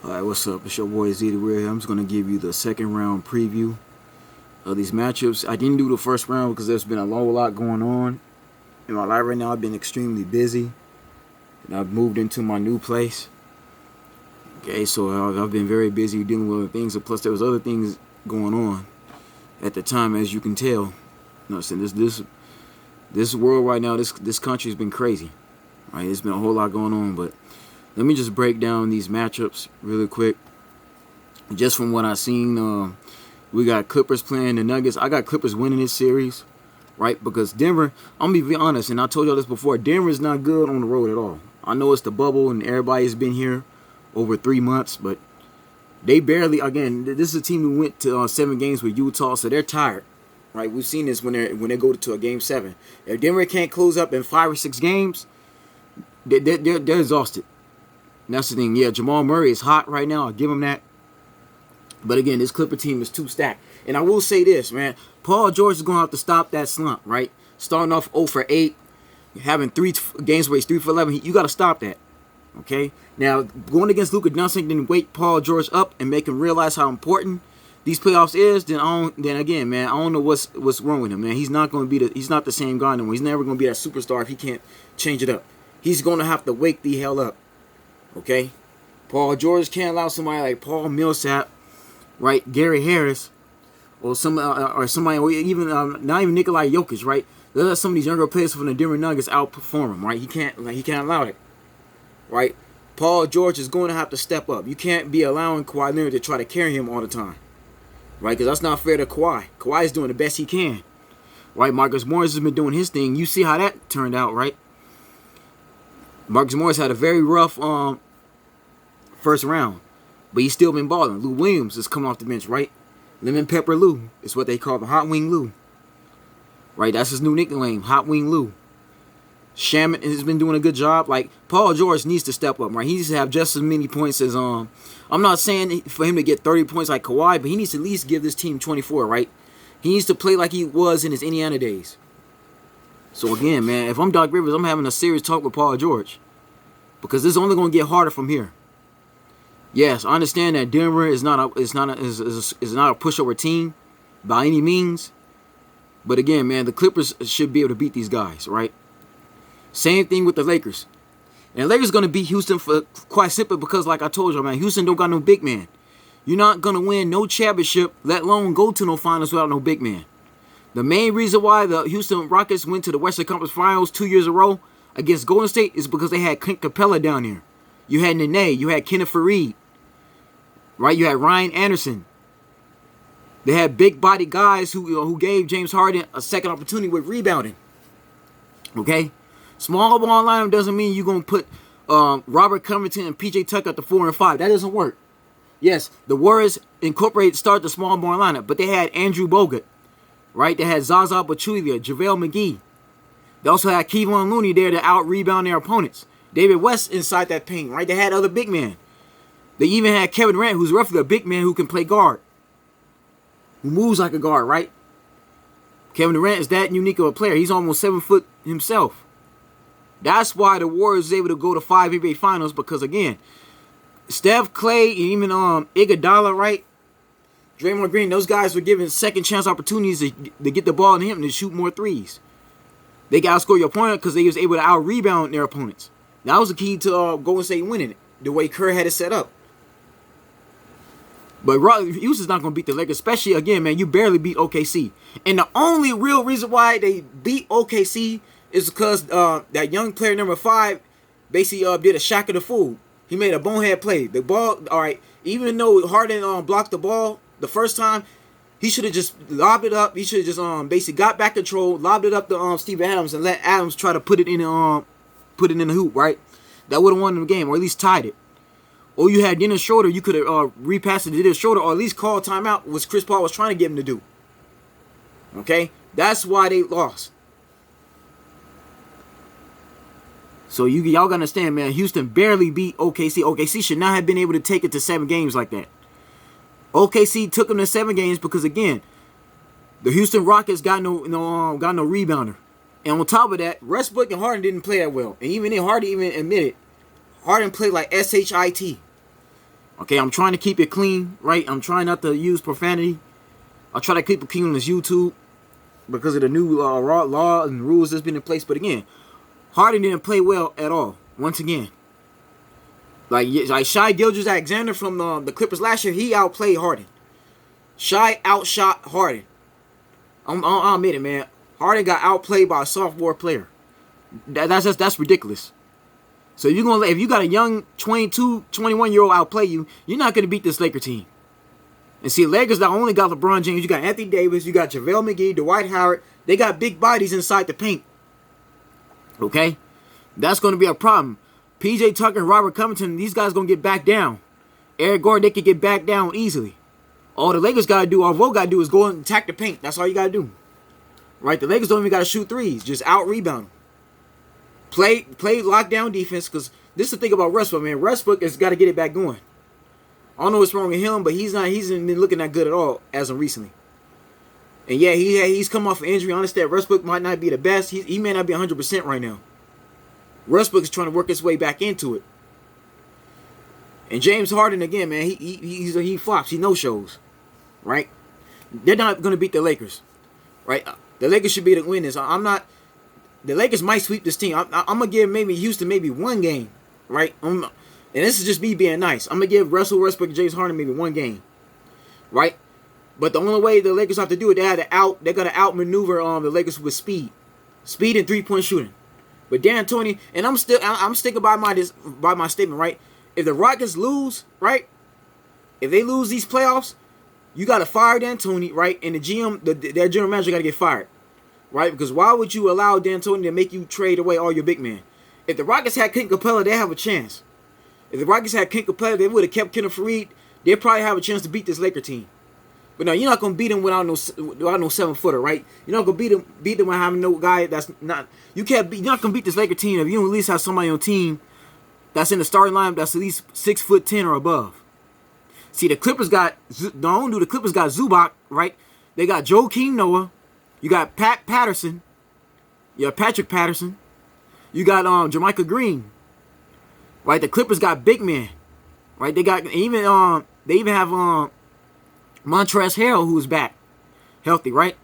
Alright, what's up? It's your boy Z the Real here. I'm just going to give you the second round preview of these matchups. I didn't do the first round because there's been a whole lot going on in my life right now. I've been extremely busy, and I've moved into my new place. Okay, so I've been very busy dealing with other things, and plus there was other things going on at the time, as you can tell. You know what I'm saying? This world right now, this country has been crazy. Right? There's been a whole lot going on, but let me just break down these matchups really quick. Just from what I've seen, we got Clippers playing the Nuggets. I got Clippers winning this series, right? Because Denver, I'm going to be honest, and I told y'all this before, Denver's not good on the road at all. I know it's the bubble and everybody's been here over 3 months, but they barely, again, this is a team who went to 7 games with Utah, so they're tired, right? We've seen this when they go to a game 7. If Denver can't close up in 5 or 6 games, they're exhausted. And that's the thing. Yeah, Jamal Murray is hot right now. I'll give him that. But again, this Clipper team is too stacked. And I will say this, man. Paul George is going to have to stop that slump, right? Starting off 0 for 8, having 3 games where he's 3 for 11. You got to stop that, okay? Now, going against Luka Doncic, then wake Paul George up and make him realize how important these playoffs is. Then again, man, I don't know what's wrong with him, man. He's not going to be he's not the same guy anymore. He's never going to be that superstar if he can't change it up. He's going to have to wake the hell up. Okay, Paul George can't allow somebody like Paul Millsap, right, Gary Harris, or somebody, or even not even Nikola Jokic, right? Let some of these younger players from the Denver Nuggets outperform him, right? He can't allow it, right? Paul George is going to have to step up. You can't be allowing Kawhi Leonard to try to carry him all the time, right? Because that's not fair to Kawhi. Kawhi is doing the best he can, right? Marcus Morris has been doing his thing. You see how that turned out, right? Marcus Morris had a very rough first round, but he's still been balling. Lou Williams is coming off the bench, right? Lemon Pepper Lou is what they call the Hot Wing Lou, right? That's his new nickname, Hot Wing Lou. Shaman has been doing a good job. Like, Paul George needs to step up, right? He needs to have just as many points as I'm not saying for him to get 30 points like Kawhi, but he needs to at least give this team 24, right? He needs to play like he was in his Indiana days. So again, man, if I'm Doc Rivers, I'm having a serious talk with Paul George, because this is only going to get harder from here. Yes, I understand that Denver is not a pushover team by any means, but again, man, the Clippers should be able to beat these guys, right? Same thing with the Lakers. And the Lakers going to beat Houston for quite simply because, like I told you, man, Houston don't got no big man. You're not going to win no championship, let alone go to no finals without no big man. The main reason why the Houston Rockets went to the Western Conference Finals 2 years in a row against Golden State is because they had Clint Capella down there. You had Nene. You had Kenneth Faried. Right? You had Ryan Anderson. They had big body guys who gave James Harden a second opportunity with rebounding. Okay? Small ball lineup doesn't mean you're going to put Robert Covington and PJ Tucker at the 4 and 5. That doesn't work. Yes, the Warriors start the small ball lineup, but they had Andrew Bogut. Right? They had Zaza Pachulia, JaVale McGee. They also had Kevon Looney there to out-rebound their opponents. David West inside that paint, right? They had other big men. They even had Kevin Durant, who's roughly a big man who can play guard. Who moves like a guard, right? Kevin Durant is that unique of a player. He's almost 7 foot himself. That's why the Warriors was able to go to 5 NBA Finals, because, again, Steph, Clay, and even Iguodala, right? Draymond Green, those guys were given second chance opportunities to get the ball in him and to shoot more threes. They got to score your opponent because they was able to out-rebound their opponents. That was the key to Golden State winning it, the way Kerr had it set up. But Houston's not going to beat the Lakers, especially, again, man, you barely beat OKC. And the only real reason why they beat OKC is because that young player, number 5, basically did a Shaq of the Fool. He made a bonehead play. The ball, all right, even though Harden blocked the ball the first time, he should have just lobbed it up. He should have just basically got back control, lobbed it up to Steven Adams, and let Adams try to put it in the hoop, right? That would have won the game, or at least tied it. Or you had Dennis Schroeder, you could have repassed it to Dennis Schroeder, or at least called timeout, which Chris Paul was trying to get him to do. Okay? That's why they lost. So y'all gotta understand, man, Houston barely beat OKC. OKC should not have been able to take it to 7 games like that. OKC took them to 7 games because, again, the Houston Rockets got no rebounder. And on top of that, Westbrook and Harden didn't play that well. And even then, Harden even admitted, Harden played like SHIT. Okay, I'm trying to keep it clean, right? I'm trying not to use profanity. I try to keep it clean on this YouTube because of the new law and rules that's been in place. But again, Harden didn't play well at all. Once again, like Shai Gilgeous-Alexander from the Clippers last year, he outplayed Harden. Shai outshot Harden. I'll admit it, man. Harden got outplayed by a sophomore player. That's ridiculous. So if you got a young 22, 21-year-old outplay you, you're not gonna beat this Laker team. And see, Lakers not only got LeBron James, you got Anthony Davis, you got JaVale McGee, Dwight Howard. They got big bodies inside the paint. Okay, that's gonna be a problem. PJ Tucker and Robert Covington, these guys gonna get back down. Eric Gordon, they could get back down easily. All the Lakers gotta do, all Vogt gotta do is go and attack the paint. That's all you gotta do. Right? The Lakers don't even gotta shoot threes. Just out rebound them. Play lockdown defense, because this is the thing about Westbrook, man. Westbrook has got to get it back going. I don't know what's wrong with him, but he's been looking that good at all as of recently. And yeah, he's come off an injury. I understand Westbrook might not be the best. He may not be 100% right now. Westbrook is trying to work his way back into it. And James Harden, again, man, he flops. He no-shows. Right? They're not going to beat the Lakers. Right? The Lakers should be the winners. The Lakers might sweep this team. I'm going to give maybe Houston maybe one game, right? And this is just me being nice. I'm going to give Russell Westbrook and James Harden maybe one game, right? But the only way the Lakers have to do it, they're going to outmaneuver the Lakers with speed and three-point shooting. But D'Antoni, and I'm sticking by my statement, right? If the Rockets lose, right? If they lose these playoffs, you got to fire D'Antoni, right? And the GM, their general manager got to get fired. Right? Because why would you allow D'Antoni to make you trade away all your big men? If the Rockets had Clint Capella, they have a chance. If the Rockets had Clint Capella, they would have kept Kenneth Faried. They'd probably have a chance to beat this Laker team. But no, you're not going to beat them without no 7-footer, right? You're not going to beat them without having no guy that's not... You're not going to beat this Laker team if you don't at least have somebody on your team that's in the starting line that's at least 6'10" or above. See, the Clippers got Zubac, right? They got Joakim Noah. You got Patrick Patterson. You got Jermichael Green. Right? The Clippers got big men. Right? They even have Montrezl Harrell, who's back. Healthy, right?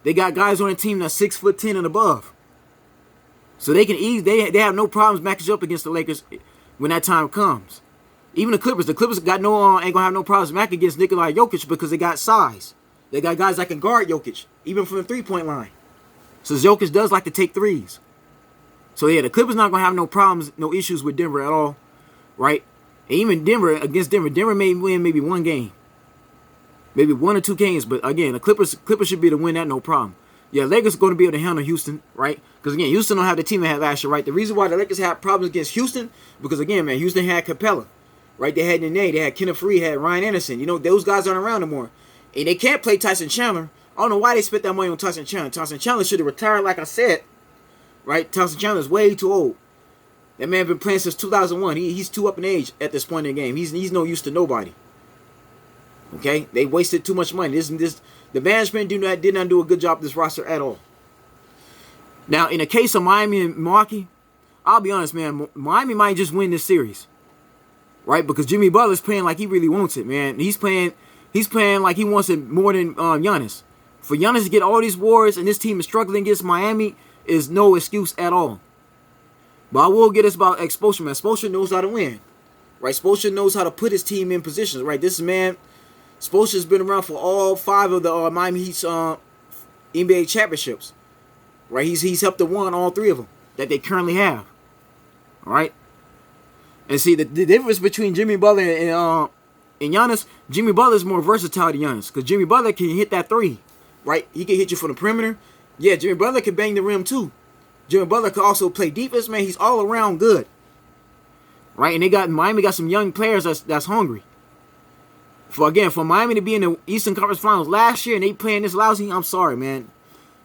They got guys on the team that's 6'10" and above. So they have no problems matching up against the Lakers when that time comes. Even the Clippers ain't gonna have no problems matching against Nikola Jokic because they got size. They got guys that can guard Jokic, even from the three-point line. So Jokic does like to take threes. So yeah, the Clippers not gonna have no problems, no issues with Denver at all, right? And even Denver may win maybe one game, maybe 1 or 2 games. But again, the Clippers should be able to win that no problem. Yeah, Lakers are going to be able to handle Houston, right? Because again, Houston don't have the team they had last year, right? The reason why the Lakers had problems against Houston because again, man, Houston had Capella, right? They had Nene, they had Kenneth Faried, had Ryan Anderson. You know, those guys aren't around anymore. And they can't play Tyson Chandler. I don't know why they spent that money on Tyson Chandler. Tyson Chandler should have retired, like I said. Right? Tyson Chandler's way too old. That man been playing since 2001. He's too up in age at this point in the game. He's no use to nobody. Okay? They wasted too much money. The management did not do a good job with this roster at all. Now, in the case of Miami and Milwaukee, I'll be honest, man. Miami might just win this series. Right? Because Jimmy Butler's playing like he really wants it, man. He's playing like he wants it more than Giannis. For Giannis to get all these awards and this team is struggling against Miami is no excuse at all. But I will get us about Spoelstra, man. Spoelstra knows how to win. Right? Spoelstra knows how to put his team in positions. Right? This man, Spoelstra's been around for all 5 of the Miami Heat's NBA championships. Right? He's helped to win all 3 of them that they currently have. All right? And see, the difference between Jimmy Butler and Giannis, Jimmy Butler is more versatile than Giannis. Because Jimmy Butler can hit that 3. Right? He can hit you from the perimeter. Yeah, Jimmy Butler can bang the rim too. Jimmy Butler can also play defense, man. He's all around good. Right? And Miami got some young players that's hungry. For Miami to be in the Eastern Conference Finals last year and they playing this lousy, I'm sorry, man.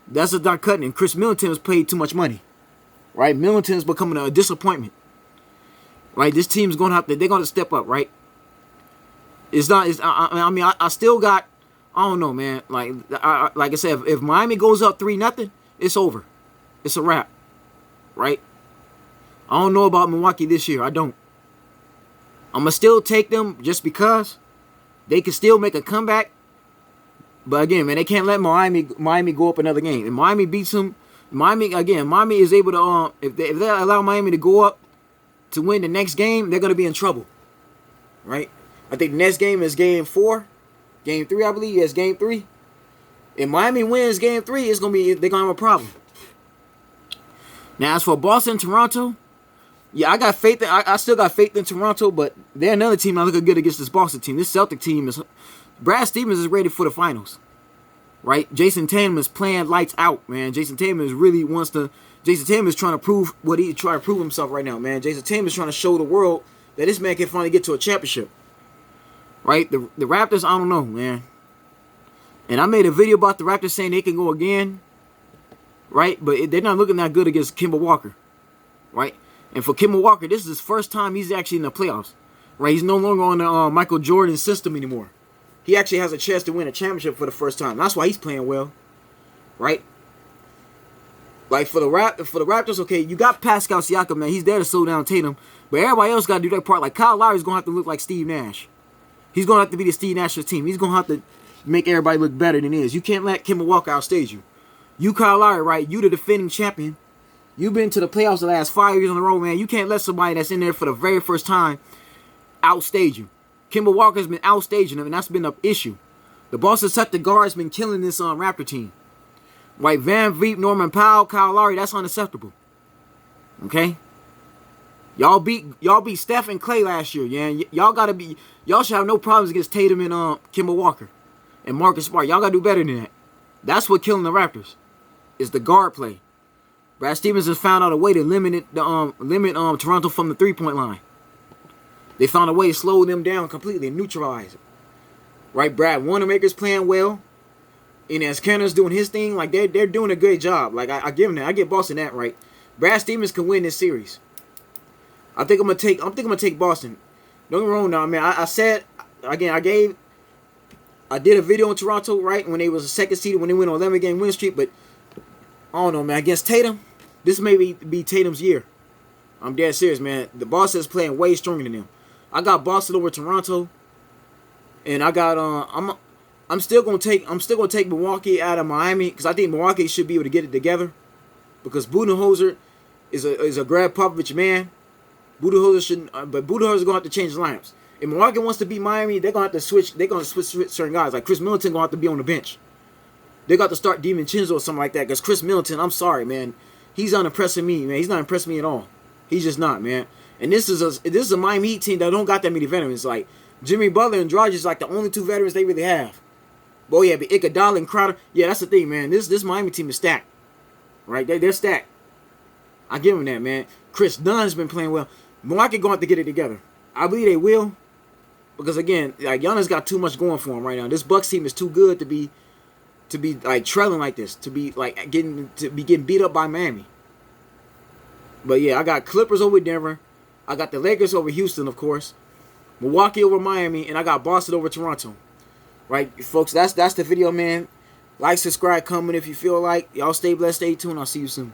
That's a dark cutting. And Chris Middleton has paid too much money. Right? Middleton's becoming a disappointment. Right? This team's they're going to step up, right? I still got, I don't know, man. Like I said, if Miami goes up 3-0, it's over. It's a wrap. Right? I don't know about Milwaukee this year. I don't. I'm gonna still take them just because they can still make a comeback. But again, man, they can't let Miami go up another game. If Miami beats them, Miami is able to if they allow Miami to go up to win the next game, they're gonna be in trouble, right? I think the next game is game 4, game 3, I believe. Yes, game 3. If Miami wins game 3, they're gonna have a problem. Now, as for Boston, Toronto, yeah, I still got faith in Toronto, but they're another team not looking good against this Boston team. This Celtic team is. Brad Stevens is ready for the finals, right? Jason Tatum is playing lights out, man. Jason Tatum is trying to prove himself right now, man. Jason Tatum is trying to show the world that this man can finally get to a championship, right? The Raptors, I don't know, man. And I made a video about the Raptors saying they can go again, right? But they're not looking that good against Kemba Walker, right? And for Kemba Walker, this is his first time he's actually in the playoffs, right? He's no longer on the Michael Jordan system anymore. He actually has a chance to win a championship for the first time. That's why he's playing well, right? Like for the Raptors, okay, you got Pascal Siakam, man. He's there to slow down Tatum, but everybody else got to do their part. Like Kyle Lowry's gonna have to look like Steve Nash. He's gonna have to be the Steve Nash of the team. He's gonna have to make everybody look better than he is. You can't let Kemba Walker outstage you. You Kyle Lowry, right? You the defending champion. You've been to the playoffs the last 5 years in a row, man. You can't let somebody that's in there for the very first time outstage you. Kemba Walker's been outstaging him, and that's been an issue. The Boston Celtics guard's been killing this Raptor team. Right, Van Vliet, Norman Powell, Kyle Lowry, that's unacceptable. Okay? Y'all beat Steph and Clay last year, yeah. Y'all should have no problems against Tatum and Kemba Walker and Marcus Smart. Y'all gotta do better than that. That's what killing the Raptors. Is the guard play. Brad Stevens has found out a way to limit Toronto from the 3-point line. They found a way to slow them down completely and neutralize it. Right, Brad Wanamaker's playing well. And as Kenner's doing his thing, like they're doing a good job. Like I give them that. I give Boston that, right. Brad Stevens can win this series. I think I'm gonna take Boston. Don't get me wrong now, man. I said again, I did a video on Toronto, right, when they was a second seed when they went on 11-game win streak, but I don't know, man. Against Tatum, this may be Tatum's year. I'm dead serious, man. The Boston is playing way stronger than them. I got Boston over Toronto, and I got I'm still gonna take Milwaukee out of Miami because I think Milwaukee should be able to get it together because Budenholzer is a Greg Popovich man. Budenholzer shouldn't, but Budenholzer's gonna have to change the lineups. If Milwaukee wants to beat Miami, they're gonna have to switch. They're gonna switch certain guys like Chris Middleton gonna have to be on the bench. They got to start DiVincenzo or something like that because Chris Middleton, I'm sorry, man, he's not impressing me, man. He's not impressing me at all. He's just not, man. And this is a Miami Heat team that don't got that many veterans. Like Jimmy Butler and Dragic is like the only 2 veterans they really have. But yeah, but Iguodala and Crowder, yeah, that's the thing, man. This Miami team is stacked, right? They're stacked. I give them that, man. Chris Dunn's been playing well. Milwaukee going to have to get it together. I believe they will, because again, like Giannis got too much going for him right now. This Bucks team is too good to be like trailing like this, to be getting beat up by Miami. But yeah, I got Clippers over Denver. I got the Lakers over Houston, of course. Milwaukee over Miami, and I got Boston over Toronto. Right, folks, that's the video, man. Like, subscribe, comment if you feel like. Y'all stay blessed, stay tuned. I'll see you soon.